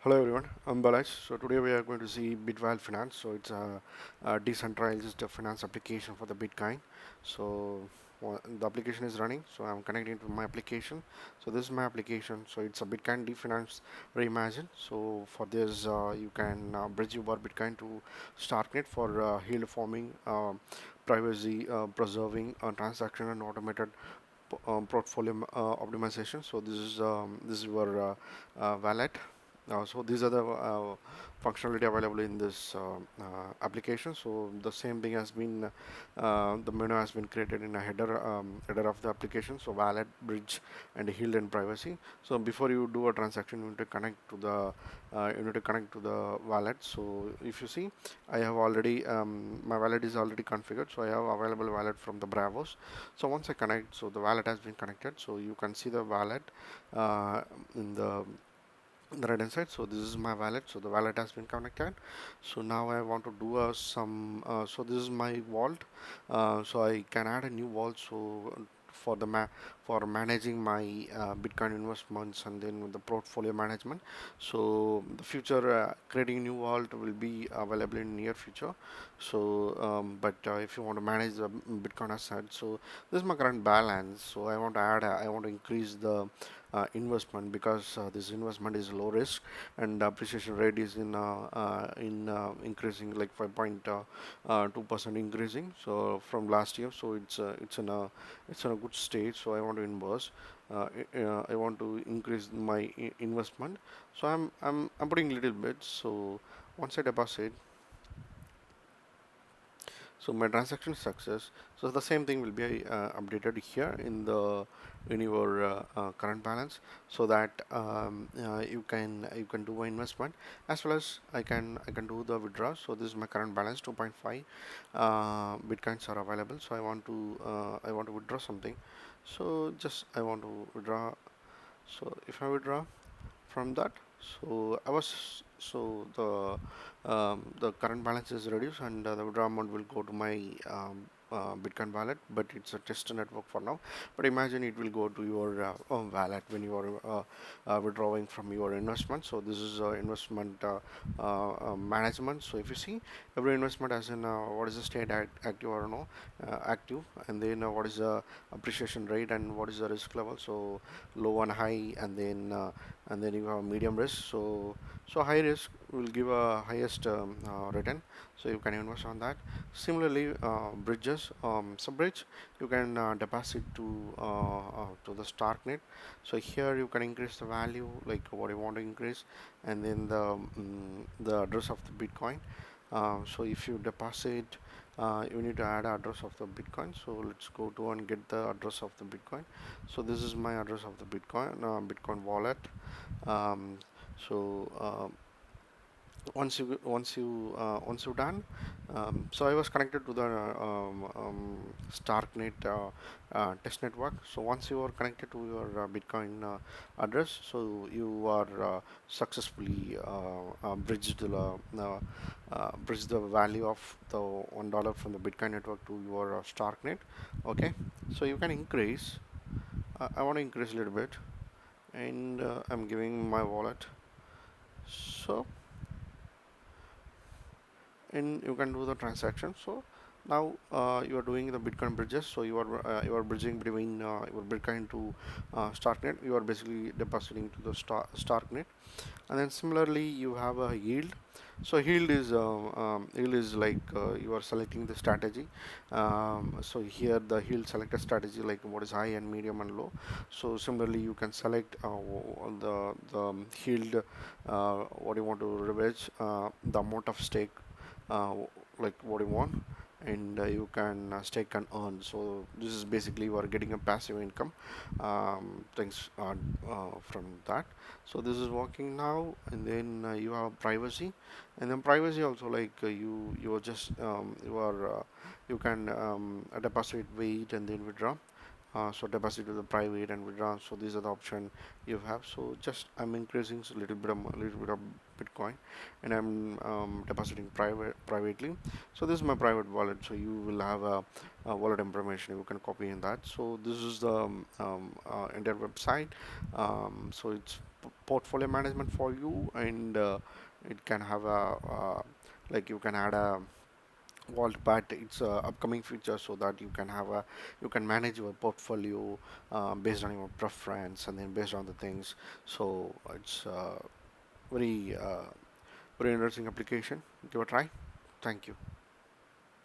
Hello everyone, I'm Balaj. So today we are going to see BitVault Finance. So it's a decentralized finance application for the Bitcoin. So the application is running. So I'm connecting to my application. So this is my application. So it's a Bitcoin DeFi Finance reimagined. So for this, you can bridge your Bitcoin to Starknet for yield forming, privacy preserving, transaction and automated portfolio optimization. So this is your wallet. So these are the functionality available in this application. So the same thing has been the menu has been created in a header of the application. So wallet, bridge, and yield and privacy. So before you do a transaction, you need to connect to the wallet. So if you see, I have already my wallet is already configured. So I have available wallet from the Bravos. So once I connect, so the wallet has been connected. So you can see the wallet uh, in the right hand side. So this is my wallet. So the wallet has been connected. So now I want to do so this is my vault. So I can add a new vault. So for for managing my Bitcoin investments and then the portfolio management. So the future creating new vault will be available in near future. So but if you want to manage the Bitcoin asset, so this is my current balance. So I want to increase the investment because this investment is low risk and appreciation rate is in increasing like 5.2% increasing. So from last year, so it's in a good state. So I want to invest. I want to increase my investment. So I'm putting little bit. So once I deposit, so my transaction is success. So the same thing will be updated here in your current balance, so that you can do an investment as well as I can do the withdraw. So this is my current balance 2.5 bitcoins are available. So I want to withdraw something. So just I want to withdraw. So if I withdraw from that, so I was so the current balance is reduced and the withdraw amount will go to my Bitcoin wallet, but it's a test network for now. But imagine it will go to your own wallet when you are withdrawing from your investment. So this is investment management. So if you see, every investment has in what is the state active or no active, and then what is the appreciation rate and what is the risk level. So low and high, and then you have medium risk. So high risk will give a highest return. So you can invest on that. Similarly, bridges, sub-bridge, you can deposit to the Starknet. So here you can increase the value like what you want to increase, and then the address of the Bitcoin. So if you deposit, you need to add address of the Bitcoin. So let's go to and get the address of the Bitcoin. So this is my address of the Bitcoin wallet. Um, so once you done, so I was connected to the Starknet test network. So once you are connected to your Bitcoin address, so you are successfully bridged the value of the $1 from the Bitcoin network to your Starknet. Okay, so you can increase. I want to increase a little bit, and I'm giving my wallet. So and you can do the transaction. So now you are doing the Bitcoin bridges. So you are bridging between your Bitcoin to Starknet. You are basically depositing to the Starknet, and then similarly you have a yield. So yield is like you are selecting the strategy. So here the yield selected strategy like what is high and medium and low. So similarly you can select the yield, what you want to leverage, the amount of stake, uh, like what you want, and you can stake and earn. So this is basically you are getting a passive income, things from that. So this is working now, and then you have privacy, and then privacy also like you are just you can deposit, wait, and then withdraw. So deposit to the private and withdraw. So these are the option you have. So just I'm increasing a little bit of Bitcoin, and I'm depositing privately. So this is my private wallet. So you will have a wallet information. You can copy in that. So this is the entire website. So it's portfolio management for you, and it can have like you can add a vault, but it's a upcoming feature, so that you can manage your portfolio based on your preference, and then based on the things. So it's very very interesting application. Give a try. Thank you.